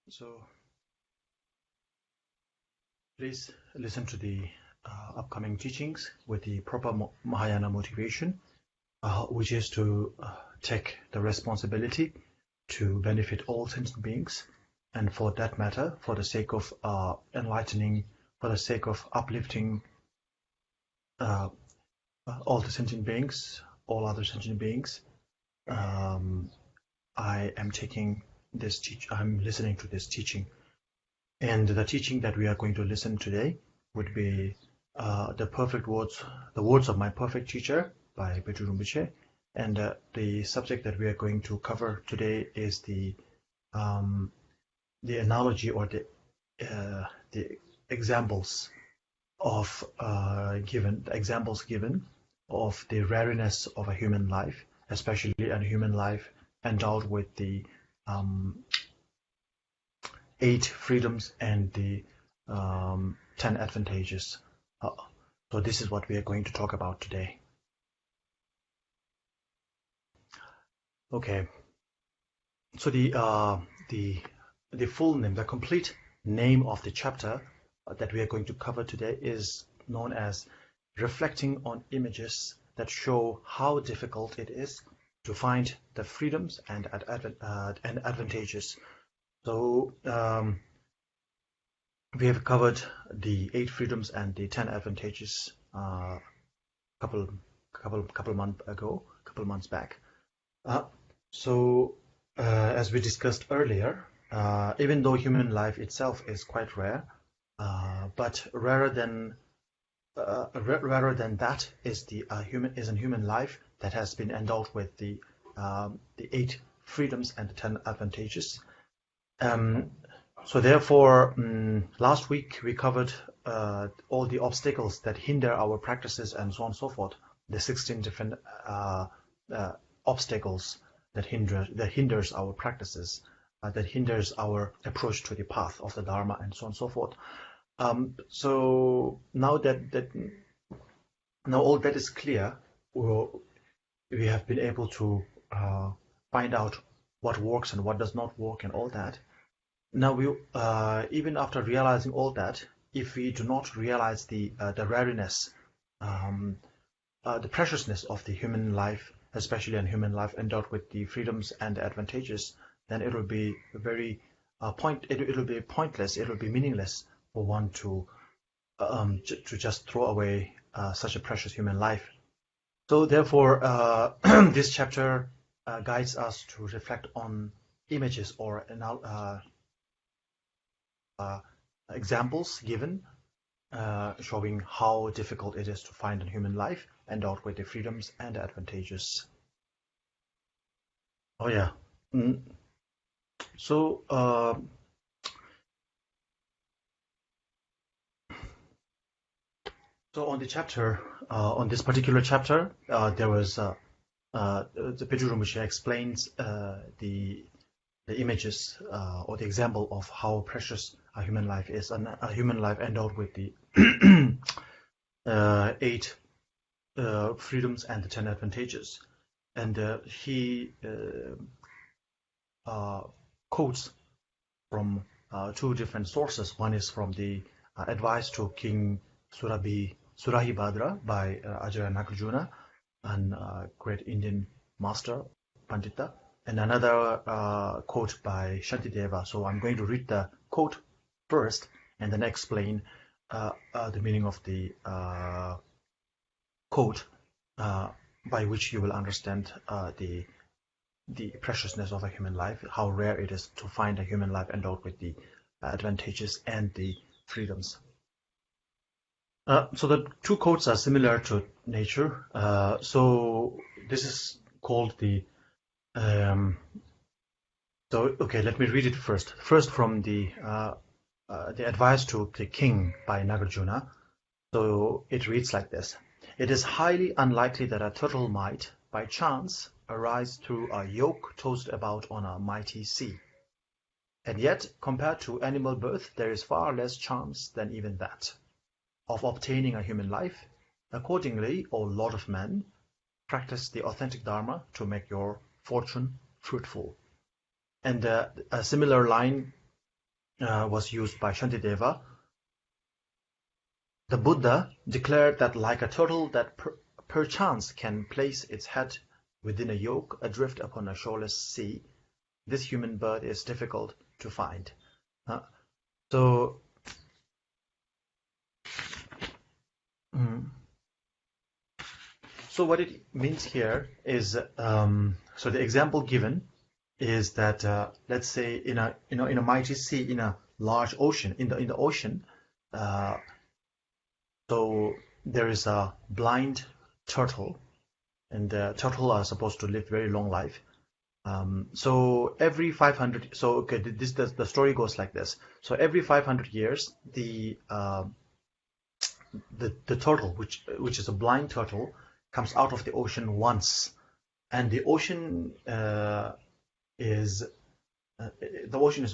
So please listen to the upcoming teachings with the proper Mahayana motivation, which is to take the responsibility to benefit all sentient beings, and for that matter, for the sake of enlightening, for the sake of uplifting all the sentient beings, all other sentient beings. I am taking this I'm listening to this teaching. And the teaching that we are going to listen today would be the words of my perfect teacher by Patrul Rinpoche. And the subject that we are going to cover today is the analogy or the examples given of the rareness of a human life, especially a human life endowed with the 8 freedoms and the 10 advantages. So this is what we are going to talk about today. Okay. So the full name, the complete name of the chapter that we are going to cover today is known as Reflecting on Images that Show How Difficult It Is to Find the Freedoms and Advantages. So we have covered the 8 freedoms and the 10 advantages couple months back. As we discussed earlier, even though human life itself is quite rare, but rarer than that is a human life that has been endowed with the 8 freedoms and the 10 advantages. So therefore, last week we covered all the obstacles that hinder our practices and so on and so forth. The 16 different obstacles that hinders our practices, that hinders our approach to the path of the Dharma, and so on and so forth. So now now all that is clear, we have been able to find out what works and what does not work and all that. Now we even after realizing all that, if we do not realize the rareness, the preciousness of the human life, especially a human life endowed with the freedoms and the advantages, then it will be it will be pointless, it will be meaningless for one to just throw away such a precious human life. So therefore, this chapter guides us to reflect on images or examples given showing how difficult it is to find a human life endowed with the freedoms and advantages. Oh yeah. So on the chapter, on this particular chapter, there was the Patrul Rinpoche explains the images or the example of how precious a human life is, and a human life endowed with the 8 freedoms and the 10 advantages. And he quotes from 2 different sources. One is from the Advice to King Surahibhadra by Ajahn Nagarjuna, and great Indian master Pandita, and another quote by Shantideva. So I'm going to read the quote first and then explain the meaning of the quote, by which you will understand the preciousness of a human life, how rare it is to find a human life endowed with the advantages and the freedoms. So the 2 quotes are similar to nature. So this is called the okay, let me read it first. First from the Advice to the King by Nagarjuna. So it reads like this: It is highly unlikely that a turtle might, by chance, arise through a yoke tossed about on a mighty sea. And yet, compared to animal birth, there is far less chance than even that of obtaining a human life. Accordingly, O Lord of Men, practice the authentic Dharma to make your fortune fruitful. And a similar line was used by Shantideva. The Buddha declared that like a turtle that perchance can place its head within a yoke adrift upon a shoreless sea, this human bird is difficult to find. So what it means here is, so the example given is that let's say in a mighty sea, in a large ocean, in the ocean, so there is a blind turtle, and the turtle are supposed to live very long life. So every 500, so okay, the story goes like this. So every 500 years, the turtle, which is a blind turtle, comes out of the ocean once, and the ocean is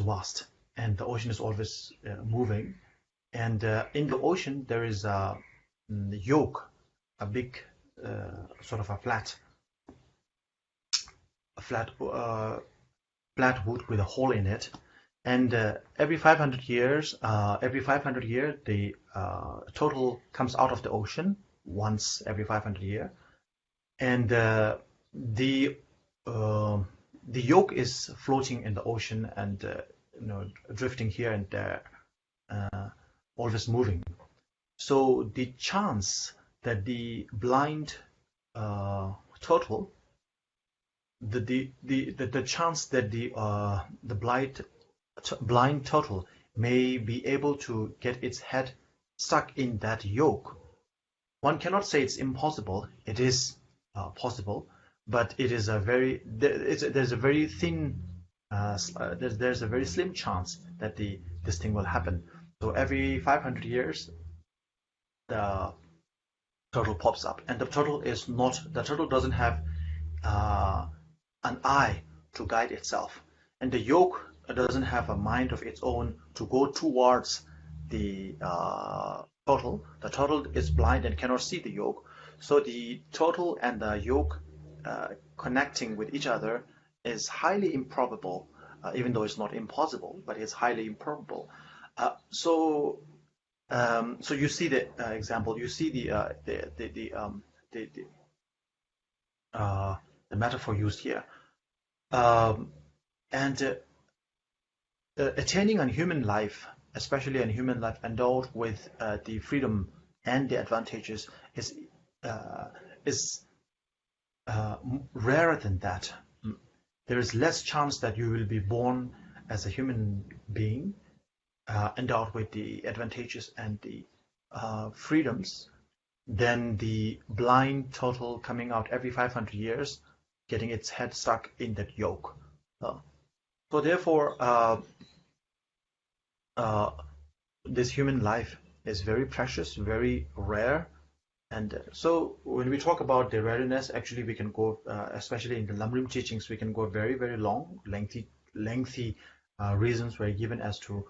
vast, and the ocean is always moving, and in the ocean there is a yoke, a big sort of a flat wood with a hole in it, and every 500 years, the turtle comes out of the ocean once every 500 years, and the yoke is floating in the ocean and drifting here and there, always moving. So the chance that the blind turtle, the chance that the blind turtle may be able to get its head stuck in that yoke, one cannot say it's impossible. It is possible, but it is there's a very thin, there's a very slim chance that this thing will happen. So every 500 years, the turtle pops up, and the turtle doesn't have an eye to guide itself, and the yoke doesn't have a mind of its own to go towards the turtle. The turtle is blind and cannot see the yoke, so the turtle and the yoke connecting with each other is highly improbable, even though it's not impossible, but it's highly improbable. So you see the example. You see the metaphor used here, and attaining a human life, especially a human life endowed with the freedom and the advantages, is rarer than that. There is less chance that you will be born as a human being endowed with the advantages and the freedoms than the blind turtle coming out every 500 years, getting its head stuck in that yoke. So therefore, this human life is very precious, very rare. And so when we talk about the rareness, actually we can go, especially in the Lamrim teachings, we can go very, very long, lengthy reasons were given as to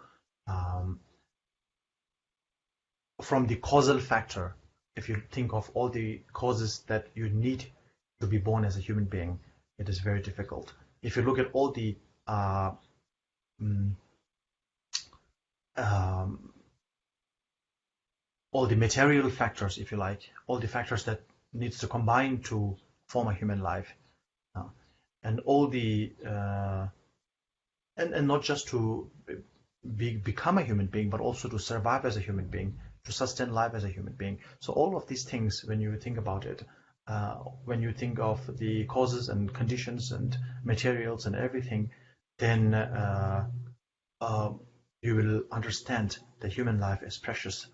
from the causal factor. If you think of all the causes that you need to be born as a human being, it is very difficult. If you look at all the material factors, if you like, all the factors that needs to combine to form a human life, and all the and not just to become a human being, but also to survive as a human being, to sustain life as a human being. So all of these things, when you think about it, when you think of the causes and conditions and materials and everything, then you will understand that human life is precious.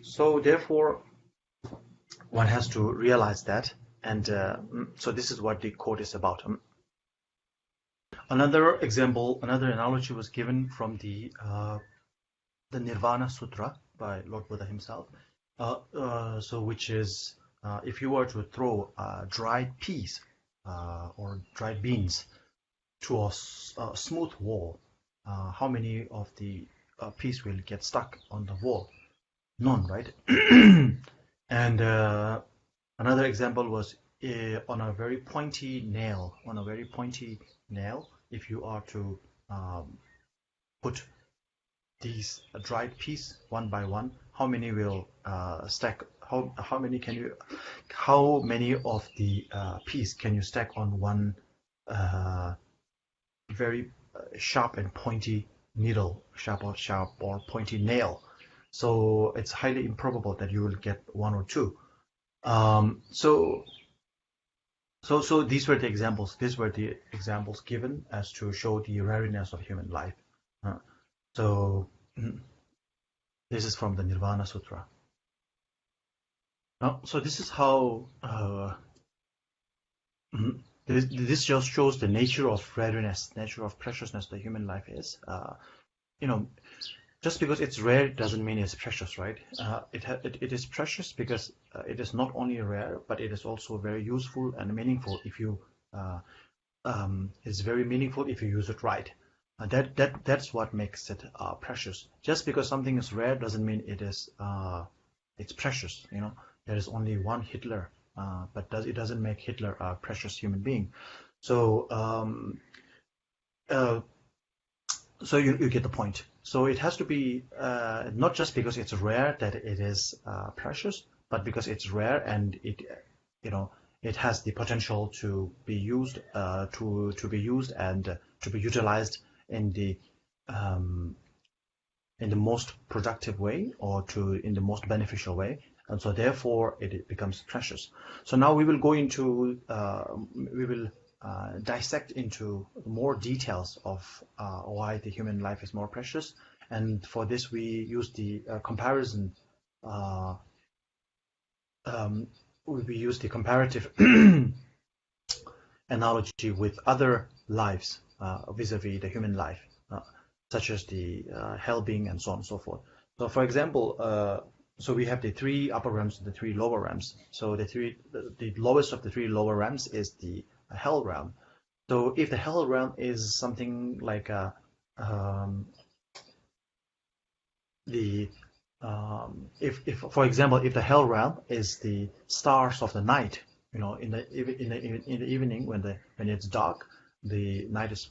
So therefore, one has to realize that, and so this is what the quote is about. Another example, another analogy was given from the Nirvana Sutra by Lord Buddha himself. So which is, if you were to throw dried peas or dried beans to a smooth wall, how many of the peas will get stuck on the wall? None, right? And another example was on a very pointy nail. If you are to put these dried peas one by one, how many will stack? How many can you? How many of the peas can you stack on one very sharp and pointy needle, sharp or pointy nail? So it's highly improbable that you will get one or two. So these were the examples. These were the examples given as to show the rareness of human life. So this is from the Nirvana Sutra. So this is how this just shows the nature of rareness, nature of preciousness the human life is. Just because it's rare doesn't mean it's precious, right? It is precious because it is not only rare, but it is also very useful and meaningful if you it's very meaningful if you use it right. That's what makes it precious. Just because something is rare doesn't mean it is it's precious. There is only one Hitler, but it doesn't make Hitler a precious human being. So so you get the point. So it has to be not just because it's rare that it is precious, but because it's rare and it has the potential to be used to be used and to be utilized in the most productive way or in the most beneficial way, and so therefore it becomes precious. So now we will go into we will dissect into more details of why the human life is more precious, and for this we use the comparison. We use the comparative analogy with other lives vis-a-vis the human life, such as the hell being and so on and so forth. So, for example, so we have the three upper realms and the three lower realms. So the lowest of the three lower realms is the hell realm. So if the hell realm is something like if for example, if the hell realm is the stars of the night, in the evening when it's dark, the night is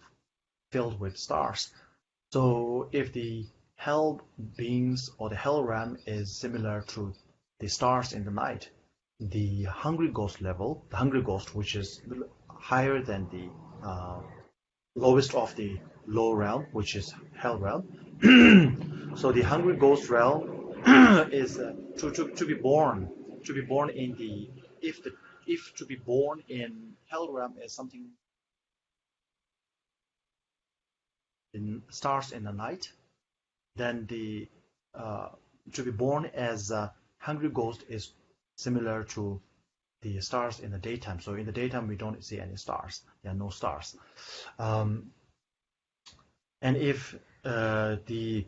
filled with stars. So if the hell beings or the hell realm is similar to the stars in the night, the hungry ghost level, the hungry ghost, which is higher than the lowest of the low realm, which is hell realm. So the hungry ghost realm is to be born in the if to be born in hell realm is something in stars in the night, then the to be born as a hungry ghost is similar to the stars in the daytime. So in the daytime we don't see any stars. There are no stars. And if the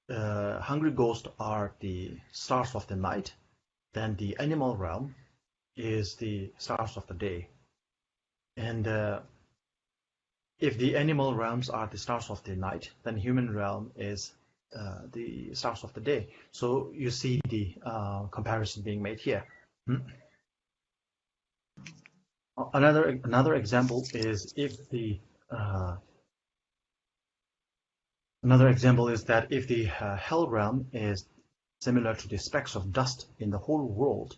hungry ghosts are the stars of the night, then the animal realm is the stars of the day. And if the animal realms are the stars of the night, then human realm is the stars of the day. So you see the comparison being made here. Another example is if the that if the hell realm is similar to the specks of dust in the whole world,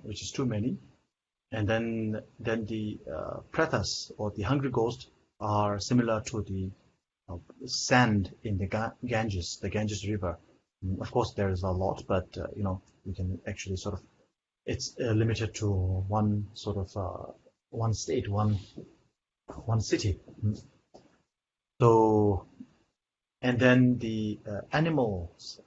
which is too many, and then the pretas or the hungry ghost are similar to the sand in the Ganges River. Of course, there is a lot, but we can actually sort of it's limited to one sort of one state, one city. So, and then the animals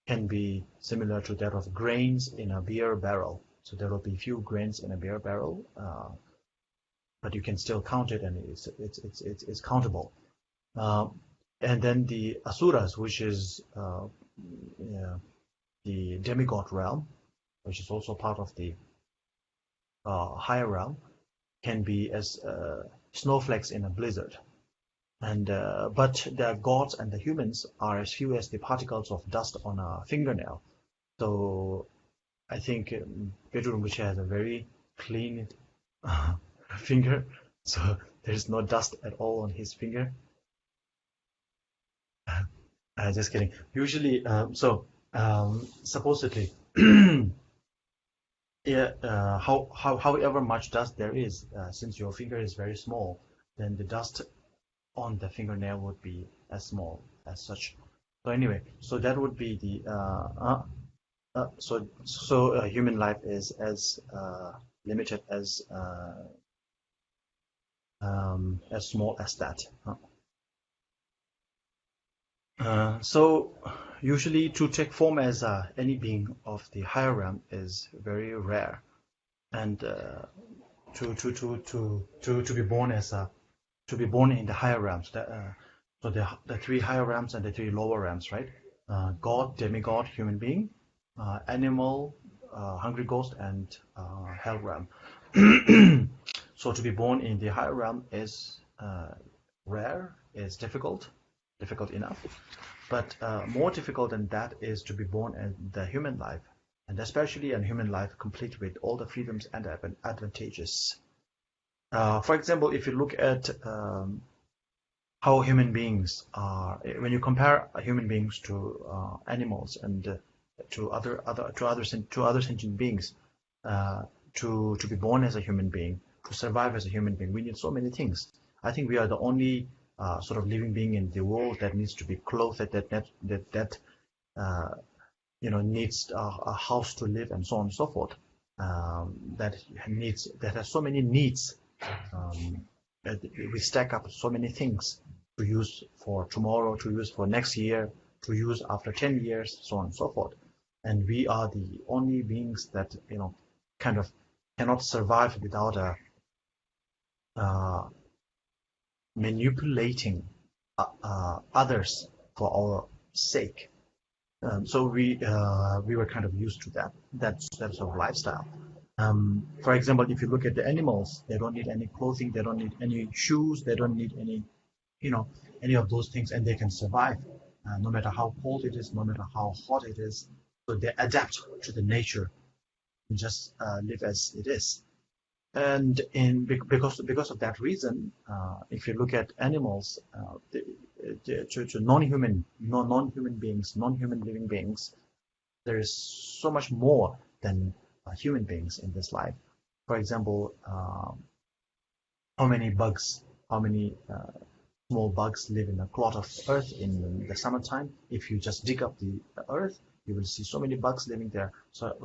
can be similar to that of grains in a beer barrel. So there will be few grains in a beer barrel, but you can still count it, and it's countable. And then the asuras, which is the demigod realm, which is also part of the higher realm, can be as snowflakes in a blizzard. And but the gods and the humans are as few as the particles of dust on a fingernail. So I think Patrul Rinpoche has a very clean finger. So there is no dust at all on his finger. Just kidding. Usually, supposedly, yeah, however much dust there is, since your finger is very small, then the dust on the fingernail would be as small as such. So anyway, so that would be the human life is as limited as small as that. So usually to take form as any being of the higher realm is very rare, and to be born as to be born in the higher realms. So the three higher realms and the three lower realms, right? God, demigod, human being, animal, hungry ghost, and hell realm. So to be born in the higher realm is rare, is difficult enough. But more difficult than that is to be born in the human life, and especially a human life complete with all the freedoms and advantages. For example, if you look at how human beings are, when you compare human beings to animals and to other sentient beings, to be born as a human being, to survive as a human being, we need so many things. I think we are the only sort of living being in the world that needs to be clothed, that needs a house to live, and so on and so forth. That has so many needs. We stack up so many things to use for tomorrow, to use for next year, to use after 10 years, so on and so forth. And we are the only beings that kind of cannot survive without manipulating others for our sake. So we were kind of used to that sort of lifestyle. For example, if you look at the animals, they don't need any clothing, they don't need any shoes, they don't need any of those things, and they can survive no matter how cold it is, no matter how hot it is. So they adapt to the nature and just live as it is. And because of that reason, if you look at animals, to non-human beings, non-human living beings, there is so much more than human beings in this life. For example, how many small bugs live in a clot of earth in the summertime? If you just dig up the earth, you will see so many bugs living there. So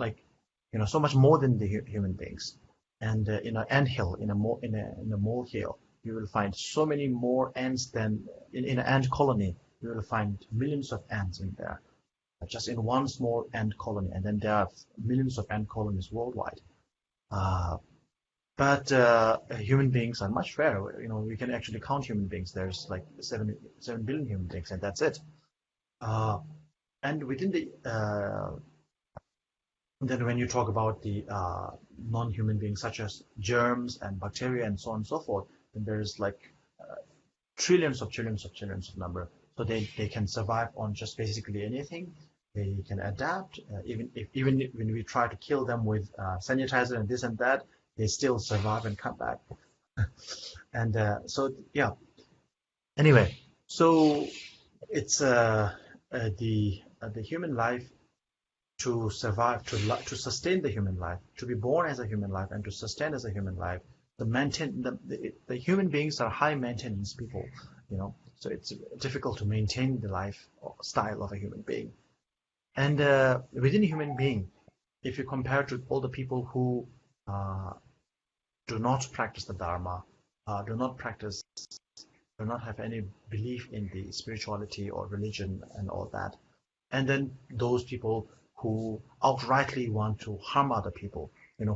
so much more than the human beings. And in an anthill, in a molehill, you will find so many more ants than in an ant colony. You will find millions of ants in there, just in one small ant colony, and then there are millions of ant colonies worldwide. But human beings are much rarer. We can actually count human beings. There's like 7 billion human beings, and that's it. And within then when you talk about the non-human beings, such as germs and bacteria and so on and so forth, then there's like trillions of number. So they can survive on just basically anything. They can adapt. Even when we try to kill them with sanitizer and this and that, they still survive and come back. And so yeah. Anyway, so it's the human life. To survive, to sustain the human life, to be born as a human life, and to sustain as a human life, the human beings are high maintenance people, so it's difficult to maintain the lifestyle of a human being. And within a human being, if you compare to all the people who do not practice the Dharma, do not have any belief in the spirituality or religion and all that, and then those people who outrightly want to harm other people,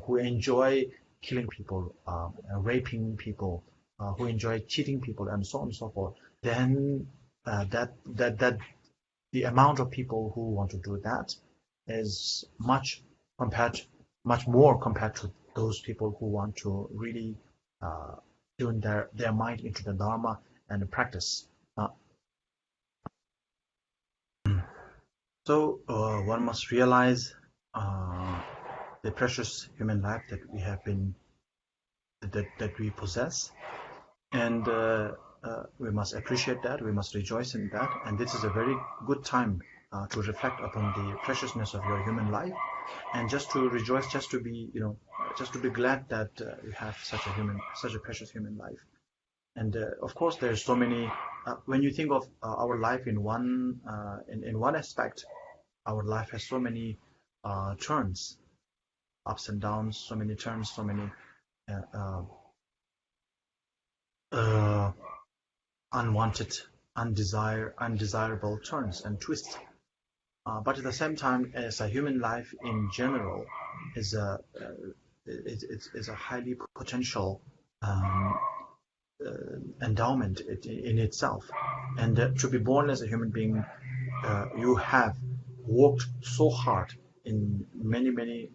who enjoy killing people, raping people, who enjoy cheating people, and so on and so forth, then that the amount of people who want to do that is much more compared to those people who want to really tune their mind into the Dharma and practice. So one must realize the precious human life that we possess, And we must appreciate that, we must rejoice in that, and this is a very good time to reflect upon the preciousness of your human life, and just to rejoice, just to be, just to be glad that you have such a precious human life. And of course, there's so many. When you think of our life in one aspect, our life has so many turns, ups and downs, so many turns, so many uh, uh, unwanted, undesirable turns and twists. But at the same time, as a human life in general is a highly potential endowment in itself. And to be born as a human being, you have worked so hard in many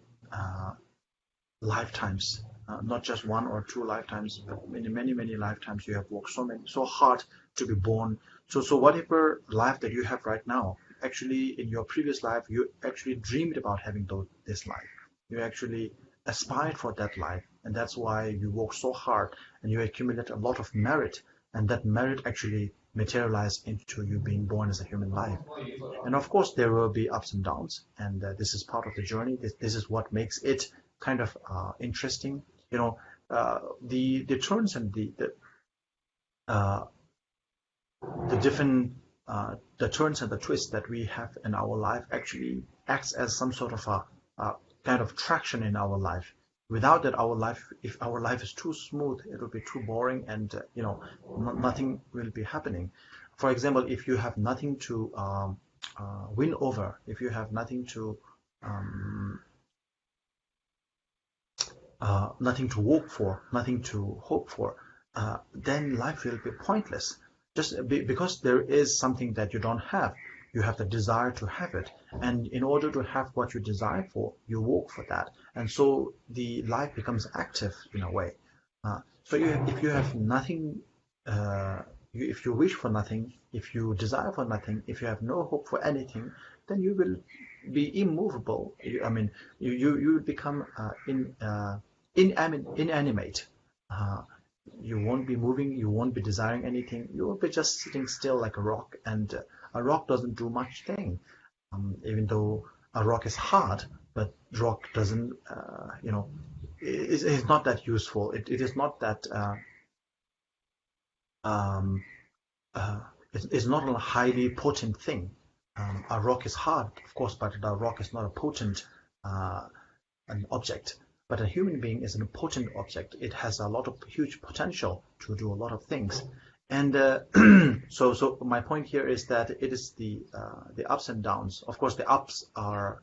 lifetimes, not just one or two lifetimes, but many lifetimes. You have worked so hard to be born. So whatever life that you have right now, actually in your previous life, you actually dreamed about having this life. You actually aspired for that life, and that's why you work so hard and you accumulate a lot of merit, and that merit actually materialized into you being born as a human life. And of course, there will be ups and downs, and this is part of the journey. This is what makes it kind of interesting. The turns and uh, the different the turns and the twists that we have in our life actually acts as some sort of a kind of traction in our life. Without that, if our life is too smooth, it will be too boring, and nothing will be happening. For example, if you have nothing to win over, if you have um, nothing to work for, nothing to hope for, then life will be pointless. Because there is something that you don't have, you have the desire to have it, and in order to have what you desire for, you work for that, and so the life becomes active in a way. If you have nothing, if you wish for nothing, if you desire for nothing, if you have no hope for anything, then you will be immovable. You will become inanimate. Uh, you won't be moving, you won't be desiring anything, you will be just sitting still like a rock, and a rock doesn't do much thing. Even though a rock is hard, but rock doesn't, it's not that useful. It is not that, um, uh, it's not a highly potent thing. A rock is hard, of course, but a rock is not a potent an object. But a human being is an important object. It has a lot of huge potential to do a lot of things. And so my point here is that it is the ups and downs. Of course, the ups are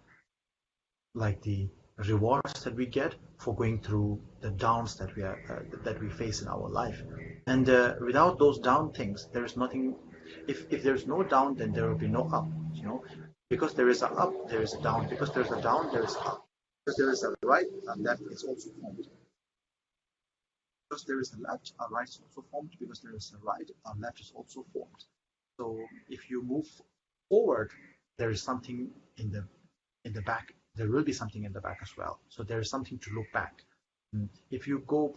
like the rewards that we get for going through the downs that we face in our life. And without those down things, there is nothing. If there is no down, then there will be no up. Because there is a up, there is a down. Because there is a down, there is up. Because there is a right, a left is also formed. Because there is a left, a right is also formed. Because there is a right, a left is also formed. So if you move forward, there is something in the back. There will be something in the back as well. So there is something to look back. If you go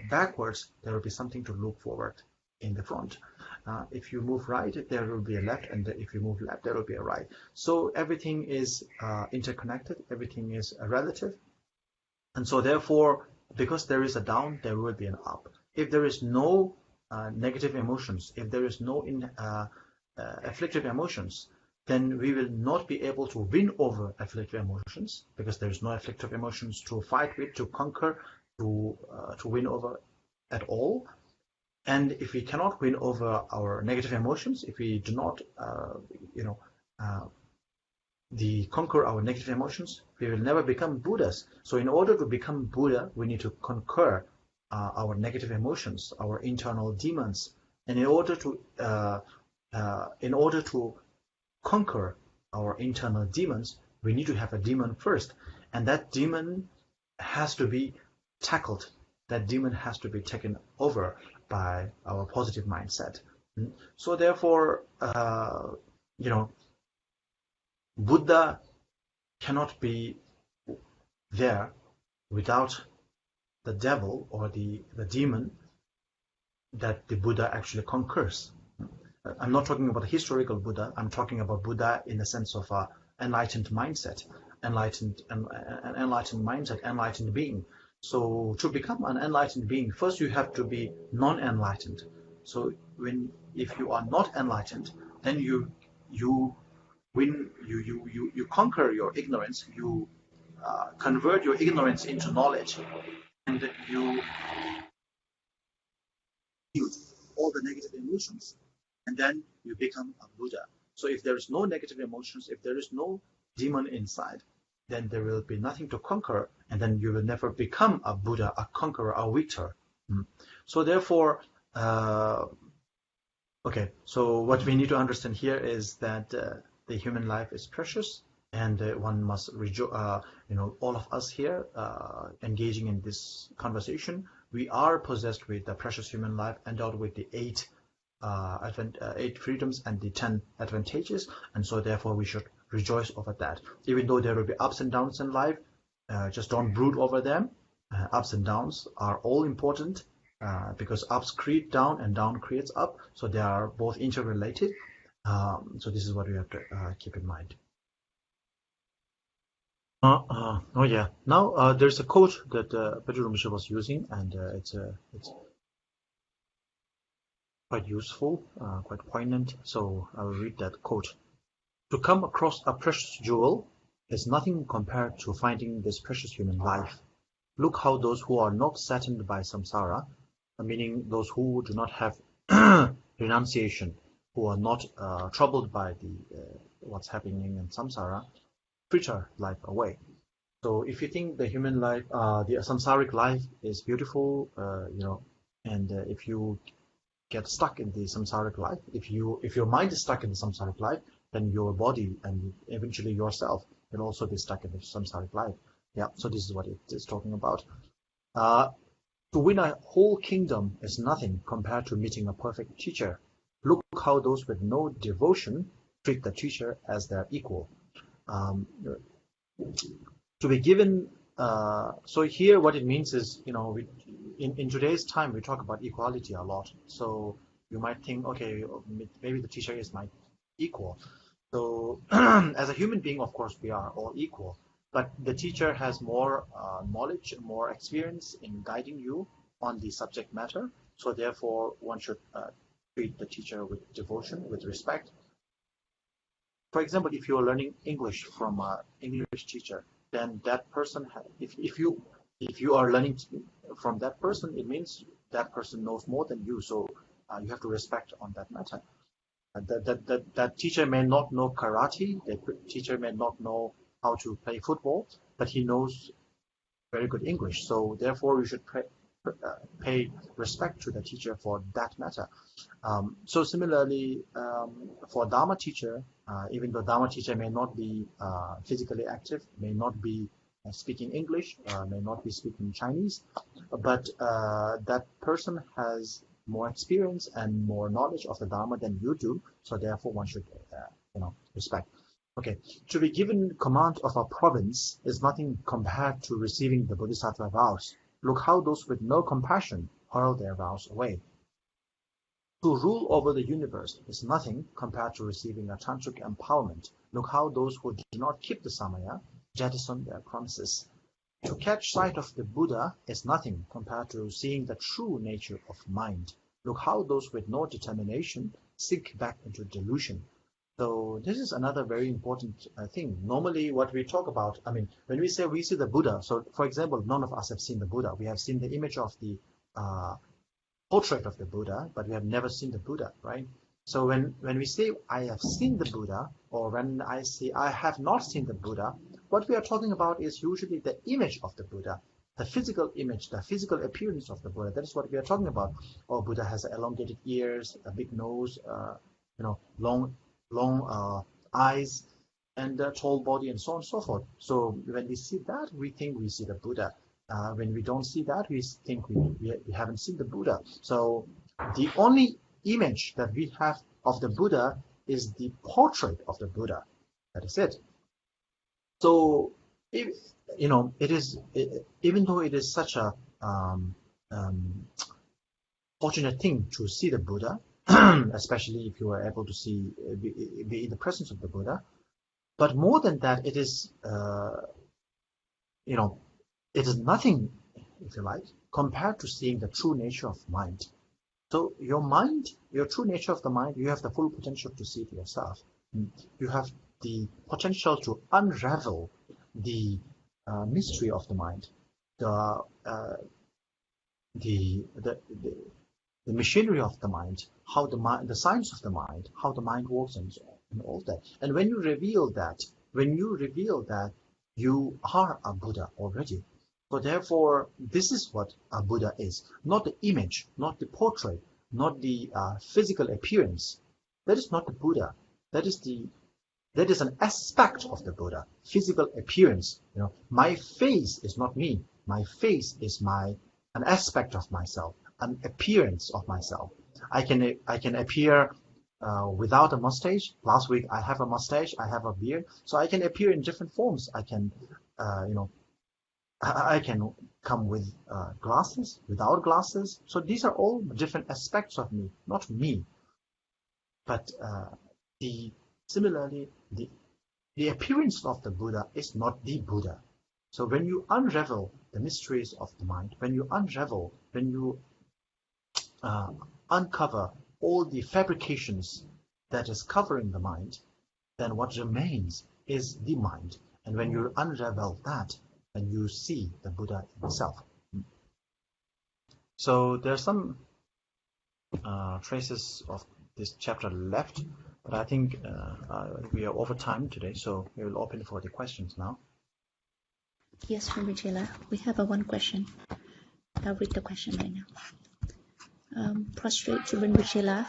backwards, there will be something to look forward in the front. If you move right, there will be a left, and if you move left, there will be a right. So everything is interconnected, everything is relative, and so therefore, because there is a down, there will be an up. If there is no negative emotions, if there is no afflictive emotions, then we will not be able to win over afflictive emotions, because there is no afflictive emotions to fight with, to conquer, to win over at all. And if we cannot win over our negative emotions, if we do not, conquer our negative emotions, we will never become Buddhas. So in order to become Buddha, we need to conquer our negative emotions, our internal demons. And in order to conquer our internal demons, we need to have a demon first, and that demon has to be tackled. That demon has to be taken over by our positive mindset. So therefore, Buddha cannot be there without the devil or the demon that the Buddha actually conquers. I'm not talking about a historical Buddha. I'm talking about Buddha in the sense of enlightened mindset, enlightened mindset, enlightened being. So to become an enlightened being, first you have to be non-enlightened. So if you are not enlightened, then you conquer your ignorance. You convert your ignorance into knowledge, and you all the negative emotions, and then you become a Buddha. So if there is no negative emotions, if there is no demon inside, then there will be nothing to conquer, and then you will never become a Buddha, a conqueror, a victor. So therefore, okay, so what we need to understand here is that the human life is precious, and one must all of us here engaging in this conversation, we are possessed with the precious human life, endowed with the eight freedoms and the 10 advantages, and so therefore we should rejoice over that. Even though there will be ups and downs in life, just don't brood over them. Ups and downs are all important, because ups create down and down creates up, so they are both interrelated. So this is what we have to keep in mind. Oh yeah. Now there's a quote that Patrul was using, and it's quite useful, quite poignant. So I will read that quote. To come across a precious jewel is nothing compared to finding this precious human life. Look how those who are not saddened by samsara, meaning those who do not have renunciation, who are not troubled by the what's happening in samsara, fritter life away. So if you think the human life, the samsaric life is beautiful, and if you get stuck in the samsaric life, if your mind is stuck in the samsaric life, then your body and eventually yourself will also be stuck in the samsaric life. Yeah, so this is what it is talking about. To win a whole kingdom is nothing compared to meeting a perfect teacher. Look how those with no devotion treat the teacher as their equal. To be given, so here what it means is, in today's time we talk about equality a lot. So you might think, okay, maybe the teacher is my equal. So as a human being, of course, we are all equal. But the teacher has more knowledge, more experience in guiding you on the subject matter. So therefore, one should treat the teacher with devotion, with respect. For example, if you are learning English from an English teacher, then that person, if you are learning from that person, it means that person knows more than you. So you have to respect on that matter. That teacher may not know karate. That teacher may not know how to play football, but he knows very good English. So therefore, you should pay respect to the teacher for that matter. So similarly, for Dharma teacher, even though Dharma teacher may not be physically active, may not be speaking English, may not be speaking Chinese, but that person has more experience and more knowledge of the Dharma than you do. So therefore, one should, respect. Okay, to be given command of a province is nothing compared to receiving the Bodhisattva vows. Look how those with no compassion hurl their vows away. To rule over the universe is nothing compared to receiving a tantric empowerment. Look how those who do not keep the samaya jettison their promises. To catch sight of the Buddha is nothing compared to seeing the true nature of mind. Look how those with no determination sink back into delusion. So this is another very important thing. Normally what we talk about, when we say we see the Buddha, so for example, none of us have seen the Buddha. We have seen the image of the portrait of the Buddha, but we have never seen the Buddha, right? So when we say I have seen the Buddha, or when I say I have not seen the Buddha, what we are talking about is usually the image of the Buddha, the physical image, the physical appearance of the Buddha. That is what we are talking about. Oh, Buddha has elongated ears, a big nose, long eyes, and a tall body, and so on and so forth. So when we see that, we think we see the Buddha. When we don't see that, we think we haven't seen the Buddha. So the only image that we have of the Buddha is the portrait of the Buddha. That is it. So, it is, even though it is such a fortunate thing to see the Buddha, especially if you are able to see, be in the presence of the Buddha. But more than that, it is, it is nothing, if you like, compared to seeing the true nature of mind. So your mind, your true nature of the mind, you have the full potential to see it yourself. You have the potential to unravel the mystery of the mind, the machinery of the mind, how the mind, the science of the mind, how the mind works, and all that. And when you reveal that, you are a Buddha already. So therefore, this is what a Buddha is. Not the image, not the portrait, not the physical appearance. That is not the Buddha. That is an aspect of the Buddha. Physical appearance. My face is not me. My face is an aspect of myself, an appearance of myself. I can appear without a mustache. Last week I have a mustache, I have a beard, so I can appear in different forms. I can, I can come with glasses, without glasses. So these are all different aspects of me, not me. But similarly, the appearance of the Buddha is not the Buddha. So when you unravel the mysteries of the mind, when you uncover all the fabrications that is covering the mind, then what remains is the mind. And when you unravel that, then you see the Buddha himself. So there are some traces of this chapter left, but I think we are over time today, so we will open for the questions now. Yes, Rinpoche, we have one question. I'll read the question right now. Prostrate to Rinpoche.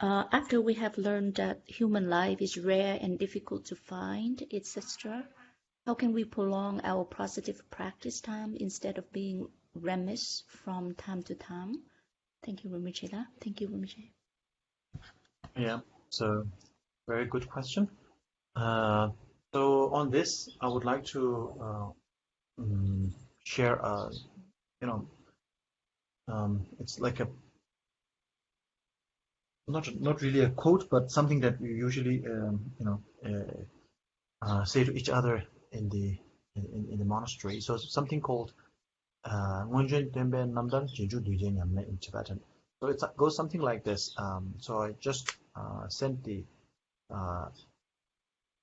After we have learned that human life is rare and difficult to find, etc., how can we prolong our positive practice time instead of being remiss from time to time? Thank you, Rinpoche. Thank you, Rinpoche. Yeah, so very good question. So on this, I would like to share it's like a not really a quote, but something that we usually say to each other in the monastery. So something called in Tibetan. So it goes something like this. So I just sent the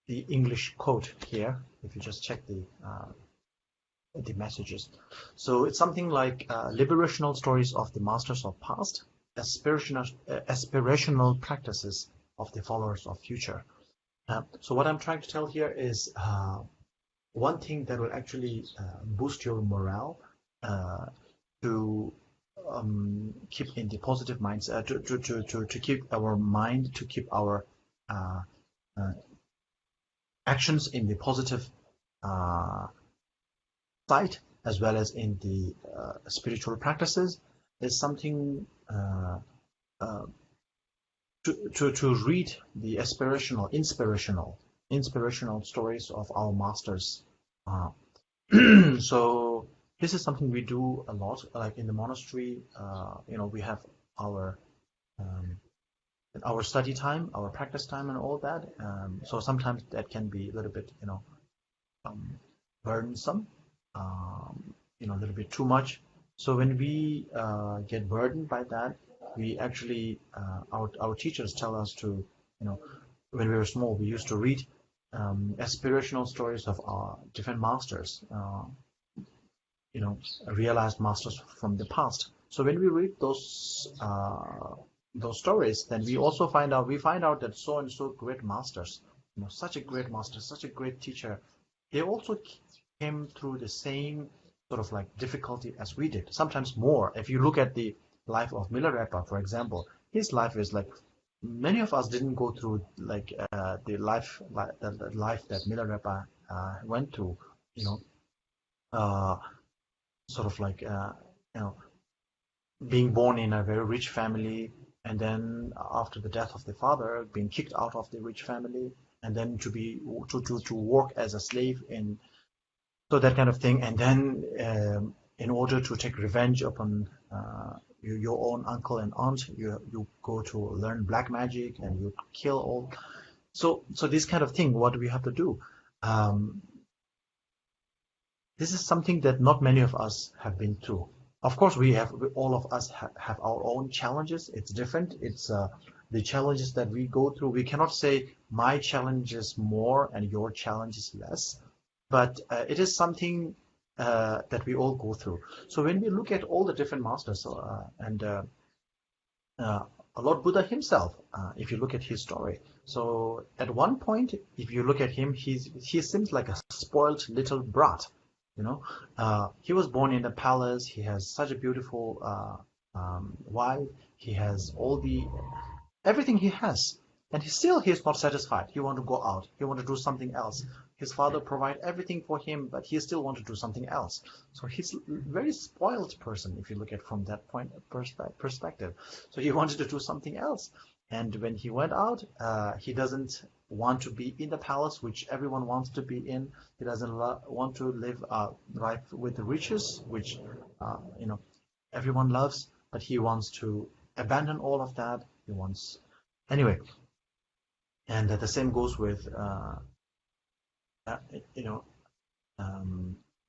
English quote here. If you just check the messages. So it's something like liberational stories of the masters of past, aspirational practices of the followers of future. So what I'm trying to tell here is one thing that will actually boost your morale to keep in the positive mindset, to keep our mind, to keep our actions in the positive side, as well as in the spiritual practices, is something to read the inspirational stories of our masters. So this is something we do a lot, like in the monastery. We have our study time, our practice time, and all that. So sometimes that can be a little bit, burdensome. A little bit too much. So when we get burdened by that, we actually our teachers tell us to, when we were small, we used to read aspirational stories of our different masters, realized masters from the past. So when we read those stories, then we also find out that so and so great masters, such a great master, such a great teacher, they also came through the same sort of like difficulty as we did, sometimes more. If you look at the life of Milarepa, for example, his life is like, many of us didn't go through like the life that Milarepa went through, sort of like being born in a very rich family, and then after the death of the father, being kicked out of the rich family, and then to work as a slave in, so that kind of thing. And then in order to take revenge upon your own uncle and aunt, you go to learn black magic and you kill all. So this kind of thing, what do we have to do? This is something that not many of us have been through. Of course, all of us have our own challenges. It's different. It's the challenges that we go through. We cannot say my challenge is more and your challenge is less, but it is something that we all go through. So when we look at all the different masters and Lord Buddha himself, if you look at his story, so at one point, if you look at him, he seems like a spoiled little brat. He was born in a palace. He has such a beautiful wife. He has everything he has, and he's not satisfied. He wants to go out. He wants to do something else. His father provided everything for him, but he still wants to do something else. So he's a very spoiled person, if you look at from that point perspective. So he wanted to do something else, and when he went out, he doesn't want to be in the palace, which everyone wants to be in. He doesn't want to live life with the riches, which everyone loves, but he wants to abandon all of that. He wants anyway, and the same goes with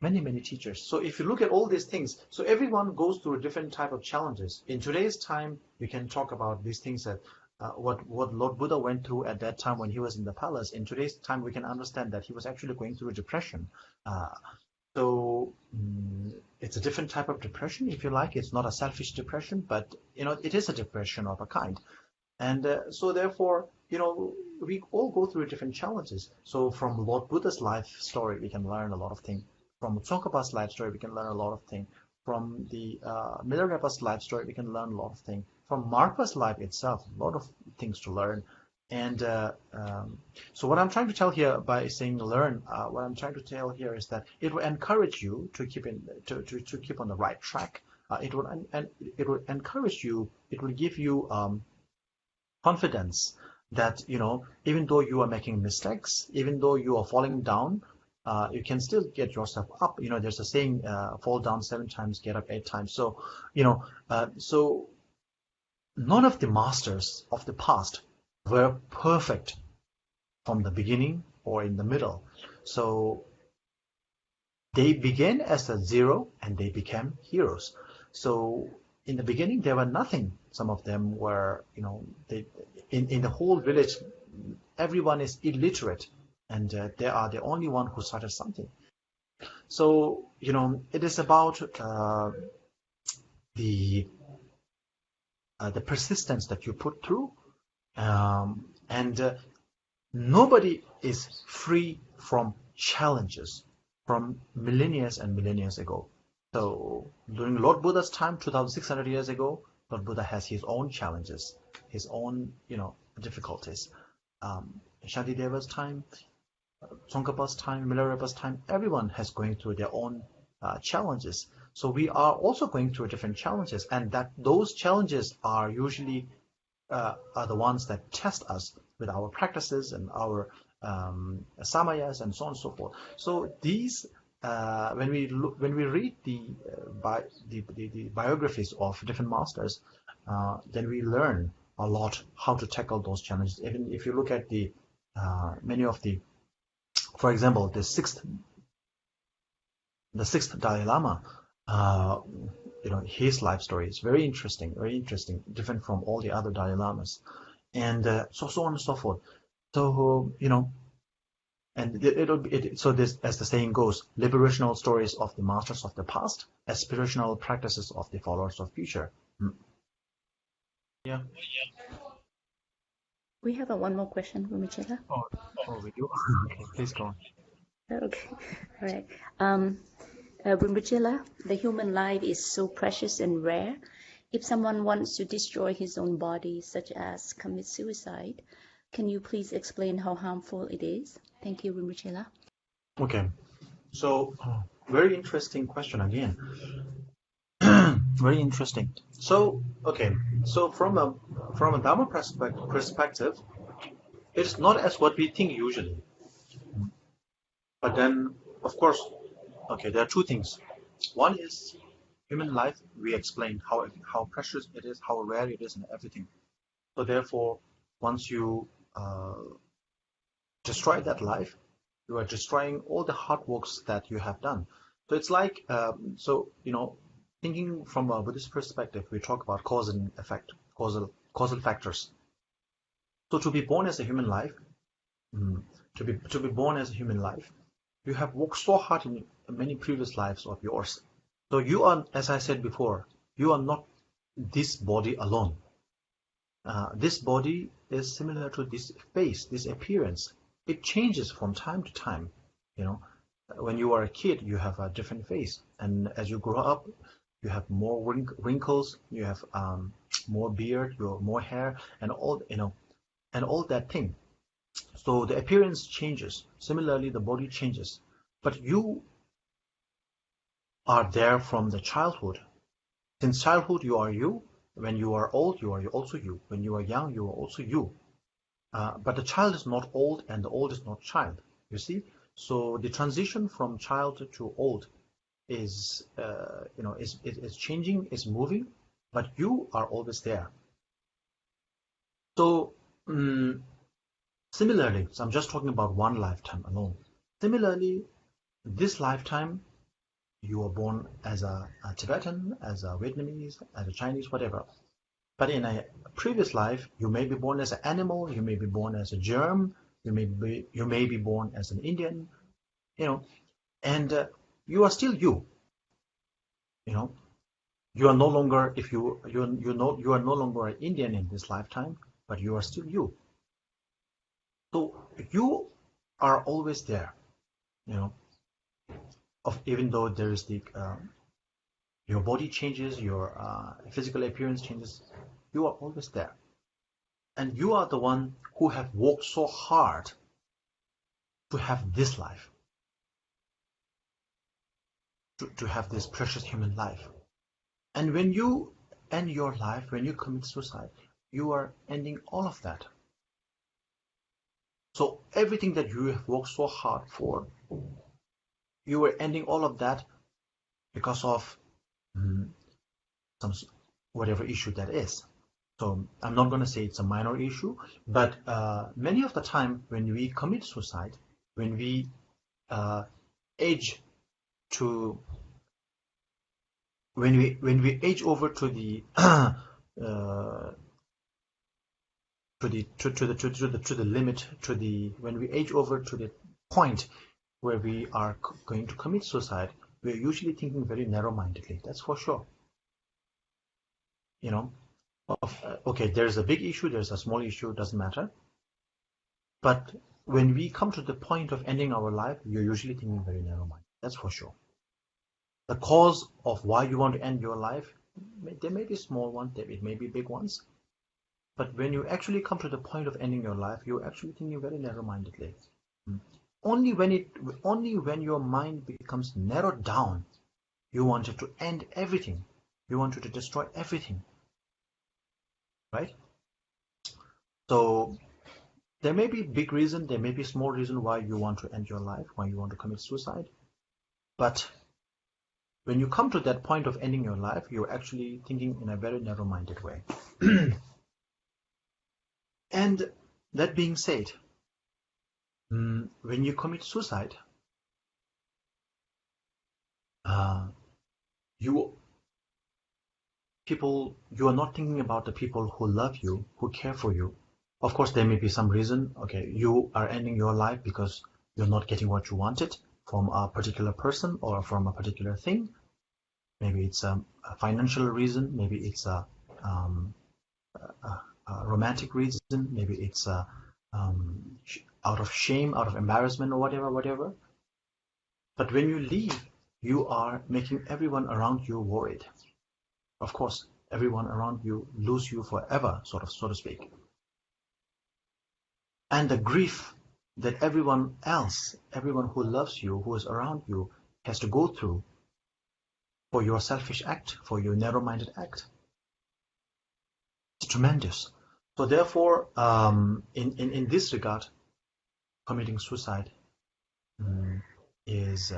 many teachers. So if you look at all these things, so everyone goes through a different type of challenges. In today's time, we can talk about these things that what Lord Buddha went through at that time when he was in the palace. In today's time, we can understand that he was actually going through a depression. So it's a different type of depression, if you like. It's not a selfish depression, but it is a depression of a kind. And so therefore, we all go through different challenges. So from Lord Buddha's life story, we can learn a lot of things. From Tsongkhapa's life story, we can learn a lot of things. From the Milarepa's life story, we can learn a lot of things. From Marpa's life itself, a lot of things to learn. And so what I'm trying to tell here by saying learn, what I'm trying to tell here is that it will encourage you to keep to keep on the right track. It will encourage you. It will give you confidence that even though you are making mistakes, even though you are falling down, you can still get yourself up. There's a saying, fall down 7 times, get up 8 times. So so none of the masters of the past were perfect from the beginning or in the middle. So they began as a zero and they became heroes. So in the beginning, there were nothing. Some of them were, in the whole village, everyone is illiterate, and they are the only one who started something. So, it is about the persistence that you put through, and nobody is free from challenges from millennia and millennia ago. So during Lord Buddha's time, 2,600 years ago, Lord Buddha has his own challenges, his own, difficulties. Shantideva's time, Tsongkhapa's time, Milarepa's time, everyone has going through their own challenges. So we are also going through different challenges, and that those challenges are usually are the ones that test us with our practices and our samayas and so on and so forth. So these when we read the biographies of different masters, then we learn a lot how to tackle those challenges. Even if you look at the many of the, for example, the sixth Dalai Lama, his life story is very interesting, different from all the other Dalai Lamas, and so on and so forth. So and so this, as the saying goes, liberational stories of the masters of the past, aspirational practices of the followers of future. Yeah. We have one more question, Rinpoche. Oh, we do? Okay, please go on. Okay, all right. Rinpoche, the human life is so precious and rare. If someone wants to destroy his own body, such as commit suicide, can you please explain how harmful it is? Thank you, Rinpoche. Okay, so very interesting question again. Very interesting. So, okay, so from a Dharma perspective, it's not as what we think usually. But then, of course, okay, there are two things. One is Human life, we explained how precious it is, how rare it is, and everything. So therefore, once you destroy that life, you are destroying all the hard works that you have done. So it's like, thinking from a Buddhist perspective, we talk about cause and effect, causal factors. So to be born as a human life, to be born as a human life, you have worked so hard in many previous lives of yours. So you are, as I said before, you are not this body alone. This body is similar to this face, this appearance. It changes from time to time. When you are a kid, you have a different face, and as you grow up, you have more wrinkles, you have more beard, you have more hair, and all that thing. So the appearance changes. Similarly, the body changes. But you are there from the childhood. Since childhood, you are you. When you are old, you are also you. When you are young, you are also you. But the child is not old, and the old is not child. You see, so the transition from child to old is changing, is moving, but you are always there. So similarly, so I'm just talking about one lifetime alone. Similarly, this lifetime, you were born as a Tibetan, as a Vietnamese, as a Chinese, whatever. But in a previous life, you may be born as an animal, you may be born as a germ, you may be born as an Indian, and you are still you. You are no longer, if you are no longer an Indian in this lifetime, but you are still you. So you are always there. Even though there is your body changes, your physical appearance changes, you are always there. And you are the one who have worked so hard to have this life, to have this precious human life. And when you end your life, when you commit suicide, you are ending all of that. So everything that you have worked so hard for, you are ending all of that because of some whatever issue that is. So I'm not going to say it's a minor issue, but many of the time when we commit suicide, when we age to when we age over to the to the limit, when we age over to the point where we are going to commit suicide, we're usually thinking very narrow-mindedly. That's for sure. Okay, there's a big issue, there's a small issue, doesn't matter. But when we come to the point of ending our life, you're usually thinking very narrow-minded. That's for sure. The cause of why you want to end your life, there may be small ones, it may be big ones. But when you actually come to the point of ending your life, you're actually thinking very narrow-mindedly. Only when your mind becomes narrowed down, you wanted to end everything. You wanted to destroy everything. Right? So there may be big reason, there may be small reason why you want to end your life, why you want to commit suicide. But when you come to that point of ending your life, you're actually thinking in a very narrow-minded way. And that being said, when you commit suicide, you are not thinking about the people who love you, who care for you. Of course, there may be some reason. Okay, you are ending your life because you're not getting what you wanted from a particular person or from a particular thing. Maybe it's a financial reason. Maybe it's a romantic reason. Maybe it's out of shame, out of embarrassment, or whatever. But when you leave, you are making everyone around you worried. Of course, everyone around you lose you forever, so to speak. And the grief that everyone who loves you, who is around you, has to go through for your selfish act, for your narrow-minded act, it's tremendous. So therefore, in this regard, committing suicide is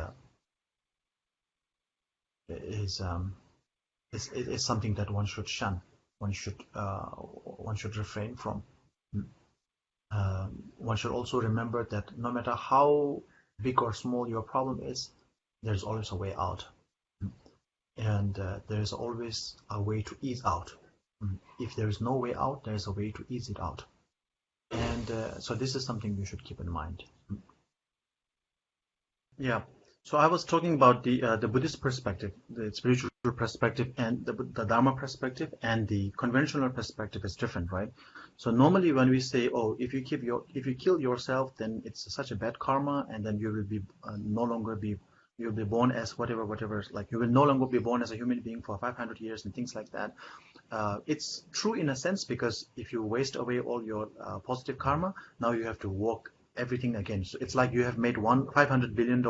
is something that one should shun. One should refrain from. One should also remember that no matter how big or small your problem is, there's always a way out, and there's always a way to ease out. If there is no way out, there's a way to ease it out, and so this is something you should keep in mind. Yeah. So I was talking about the Buddhist perspective, the spiritual perspective, and the Dharma perspective, and the conventional perspective is different, right? So normally when we say, oh, if you kill yourself, then it's such a bad karma, and then you will be no longer be you'll be born as whatever, like you will no longer be born as a human being for 500 years and things like that. It's true in a sense, because if you waste away all your positive karma, now you have to work everything again. So it's like you have made $500 billion,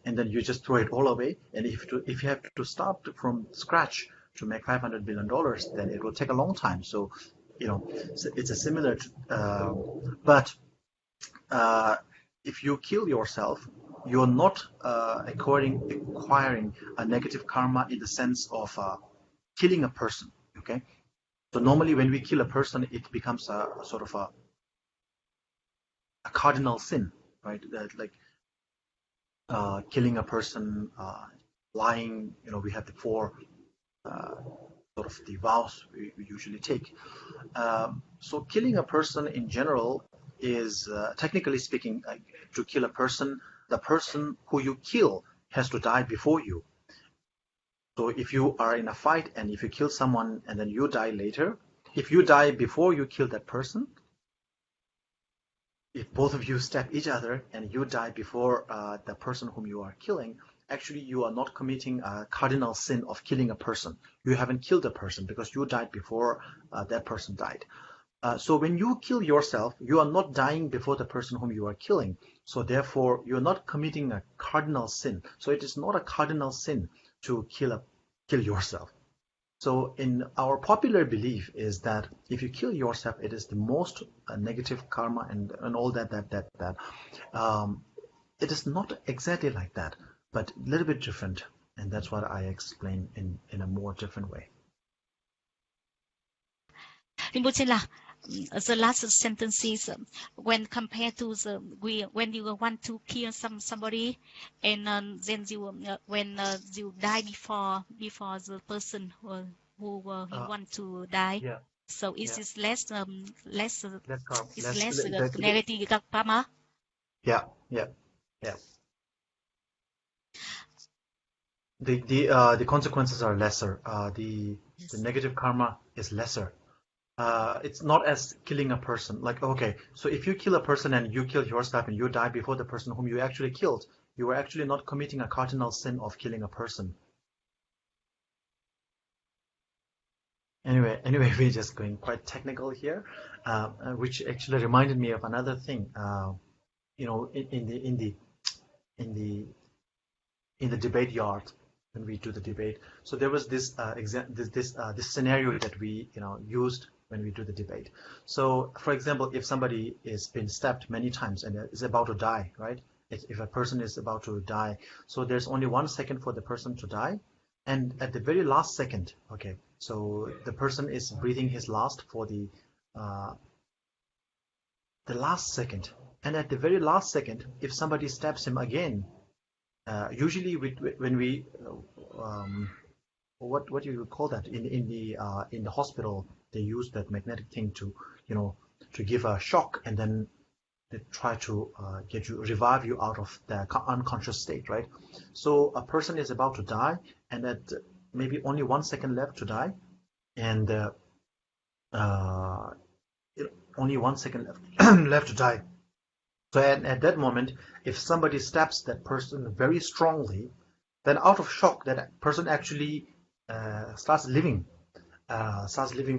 and then you just throw it all away. And if you have to start from scratch to make $500 billion, then it will take a long time. So, it's a similar. But if you kill yourself, you're not acquiring a negative karma in the sense of killing a person. Okay. So normally when we kill a person, it becomes a sort of a cardinal sin, right? That like killing a person, lying. We have the four sort of the vows we usually take. So killing a person in general is, technically speaking, to kill a person, the person who you kill has to die before you. So if you are in a fight and if you kill someone and then you die later, if you die before you kill that person, if both of you stab each other and you die before the person whom you are killing, actually you are not committing a cardinal sin of killing a person. You haven't killed a person because you died before that person died. So when you kill yourself, you are not dying before the person whom you are killing. So therefore, you're not committing a cardinal sin. So it is not a cardinal sin to kill yourself. So in our popular belief is that if you kill yourself, it is the most negative karma and all that. It is not exactly like that, but a little bit different. And that's what I explain in a more different way. Rinpoche, the last sentences, when compared to when you want to kill somebody, and then you when you die before the person who you want to die, Yeah. so it is less less negative karma. Yeah. The consequences are lesser. The negative karma is lesser. It's not as killing a person. Like, okay, so if you kill a person and you kill yourself and you die before the person whom you actually killed, you are actually not committing a cardinal sin of killing a person. Anyway, we're just going quite technical here, which actually reminded me of another thing. In the debate yard, when we do the debate, so there was this this scenario that we used when we do the debate. So, for example, if somebody is been stabbed many times and is about to die, right? If a person is about to die, so there's only 1 second for the person to die, and at the very last second, okay, so the person is breathing his last for the last second, and at the very last second, if somebody stabs him again, usually when we what you would call that in the hospital, they use that magnetic thing to to give a shock, and then they try to revive you out of the unconscious state, right? So a person is about to die, and at maybe only 1 second left to die, and only 1 second left to die. So at that moment, if somebody stabs that person very strongly, then out of shock, that person actually starts living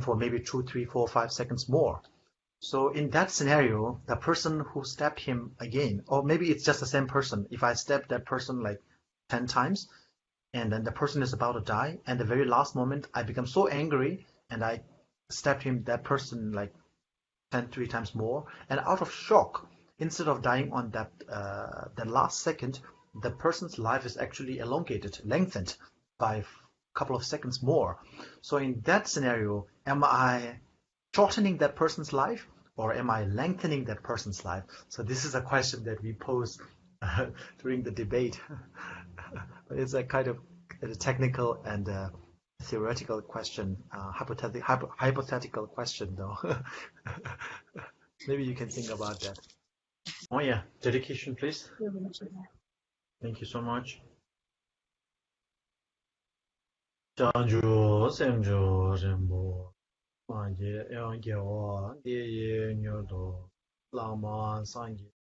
for maybe 2, 3, 4, 5 seconds more. So in that scenario, the person who stabbed him again, or maybe it's just the same person. If I stab that person like 10 times, and then the person is about to die, and the very last moment I become so angry and I stabbed that person like 3 times more, and out of shock, instead of dying on that the last second, the person's life is actually lengthened by couple of seconds more. So in that scenario, am I shortening that person's life, or am I lengthening that person's life? So this is a question that we pose during the debate. But it's a kind of a technical and theoretical question, hypothetical question, though. Maybe you can think about that. Oh yeah, dedication, please. Thank you so much. 长住生住人不，万劫两劫我，地狱牛犊，浪漫三劫。